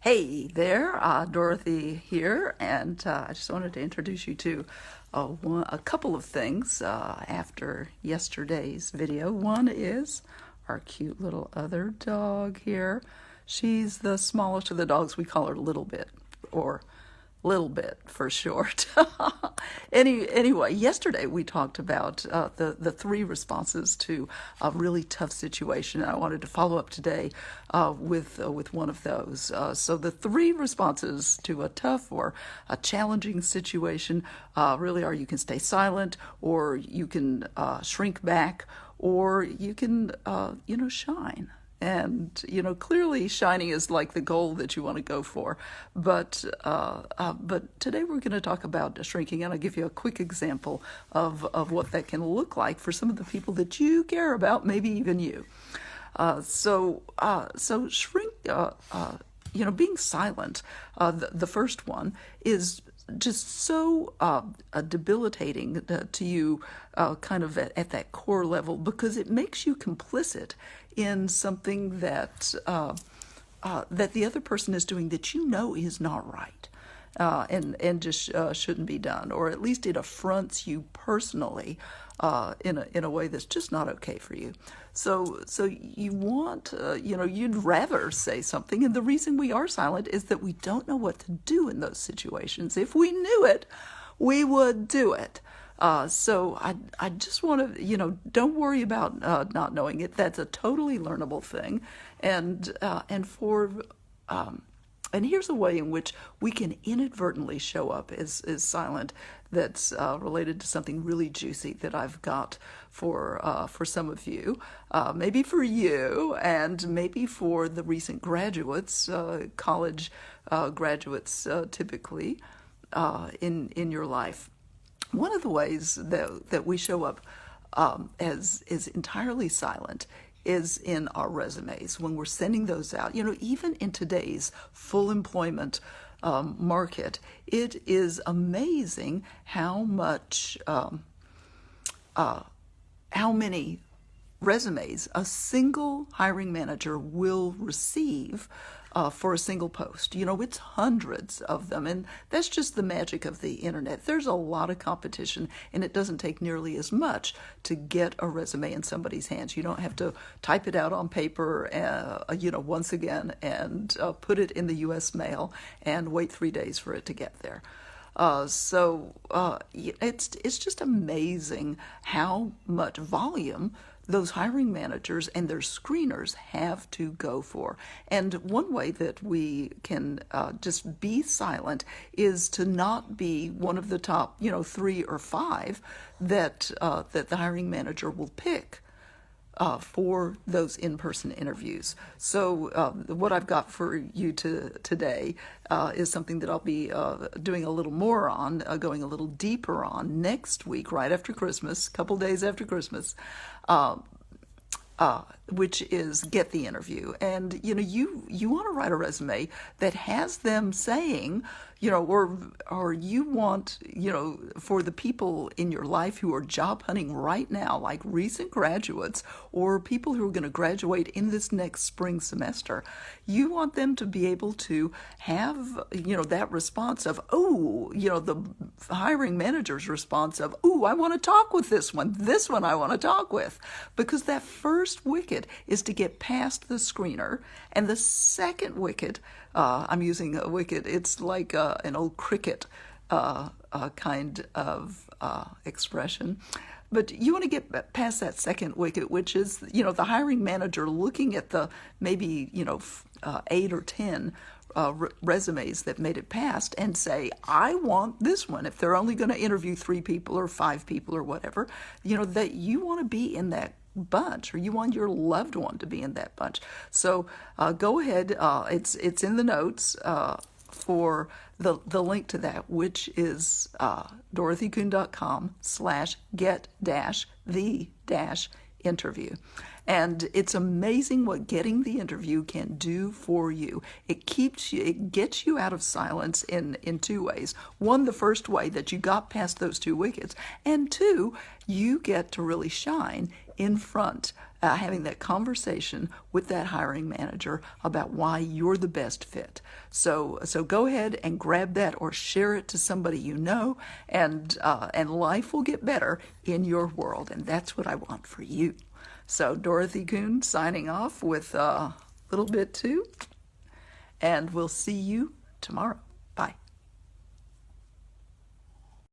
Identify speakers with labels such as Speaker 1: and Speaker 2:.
Speaker 1: Hey there, Dorothy here, and I just wanted to introduce you to a couple of things after yesterday's video. One is our cute little other dog here. She's the smallest of the dogs. We call her Little Bit, or Little Bit for short. Anyway, yesterday we talked about the three responses to a really tough situation. I wanted to follow up today with one of those. So the three responses to a tough or a challenging situation really are: you can stay silent, or you can shrink back, or you can shine. And clearly shining is like the goal that you want to go for, but today we're going to talk about shrinking, and I'll give you a quick example of what that can look like for some of the people that you care about, maybe even you. So shrink. Being silent. The first one is just so debilitating to you, kind of at that core level, because it makes you complicit in something that that the other person is doing that you know is not right, and just shouldn't be done, or at least it affronts you personally in a way that's just not okay for you. So you want, you'd rather say something, and the reason we are silent is that we don't know what to do in those situations. If we knew it, we would do it. So I just want to, don't worry about not knowing it. That's a totally learnable thing, and here's a way in which we can inadvertently show up as silent that's related to something really juicy that I've got for some of you, maybe for you, and maybe for the recent graduates, college graduates typically in your life. One of the ways that we show up as is entirely silent is in our resumes when we're sending those out. Even in today's full employment market, it is amazing how many resumes a single hiring manager will receive for a single post. It's hundreds of them, and that's just the magic of the internet. There's a lot of competition, and it doesn't take nearly as much to get a resume in somebody's hands. You don't have to type it out on paper, once again, and put it in the U.S. mail and wait 3 days for it to get there. It's just amazing how much volume those hiring managers and their screeners have to go for. And one way that we can just be silent is to not be one of the top, 3 or 5 that the hiring manager will pick for those in-person interviews. So what I've got for you today is something that I'll be doing a little more on, going a little deeper on next week, right after Christmas, a couple days after Christmas, which is get the interview. And you want to write a resume that has them saying, or you want, for the people in your life who are job hunting right now, like recent graduates or people who are going to graduate in this next spring semester, you want them to be able to have, that response of, the hiring manager's response of, I want to talk with this one I want to talk with, because that first wicket is to get past the screener, and the second wicket, I'm using a wicket, it's like an old cricket kind of expression. But you want to get past that second wicket, which is, the hiring manager looking at the maybe, 8 or 10 resumes that made it past and say, I want this one. If they're only going to interview 3 people or 5 people or whatever, that you want to be in that bunch, or you want your loved one to be in that bunch. So go ahead. It's in the notes for the link to that, which is dorothykuhn.com/get-the-interview. And it's amazing what getting the interview can do for you. It gets you out of silence in 2 ways. One, the first way, that you got past those 2 wickets, and 2, you get to really shine in front, having that conversation with that hiring manager about why you're the best fit. So go ahead and grab that or share it to somebody you know, and life will get better in your world, and that's what I want for you. So Dorothy Kuhn signing off with a little bit too, and we'll see you tomorrow.